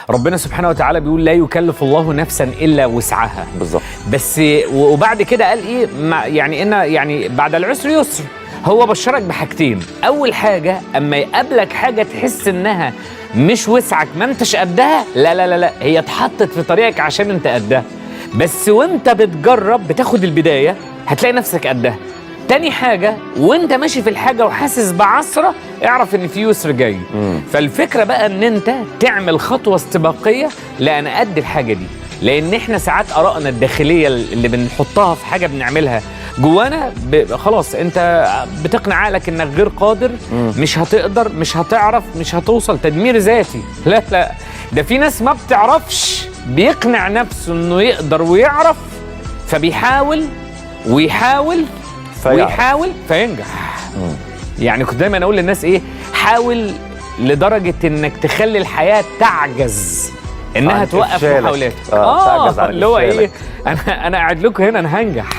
ربنا سبحانه وتعالى بيقول لا يكلف الله نفسا الا وسعها. بالظبط. بس وبعد كده قال ايه؟ يعني ان يعني بعد العسر يسر. هو بشرك بحاجتين، اول حاجه اما يقابلك حاجه تحس انها مش وسعك ما انتش قدها، لا لا لا لا، هي اتحطت في طريقك عشان انت قدها، بس وانت بتجرب بتاخد البدايه هتلاقي نفسك قدها. تاني حاجة وانت ماشي في الحاجة وحاسس بعصرة اعرف ان في يسر جاي. فالفكرة بقى ان انت تعمل خطوة استباقية، لا انا قد الحاجة دي، لان احنا ساعات ارائنا الداخلية اللي بنحطها في حاجة بنعملها جوانا خلاص انت بتقنع عقلك انك غير قادر، مش هتقدر، مش هتعرف، مش هتوصل. تدمير ذاتي. لا لا، ده في ناس ما بتعرفش بيقنع نفسه انه يقدر ويعرف، فبيحاول ويحاول ويحاول فينجح. يعني كنت دايما اقول للناس ايه، حاول لدرجه انك تخلي الحياه تعجز انها توقف محاولاتك. تعجز عن اللي هو ايه، انا قاعد لكم هنا انا هنجح.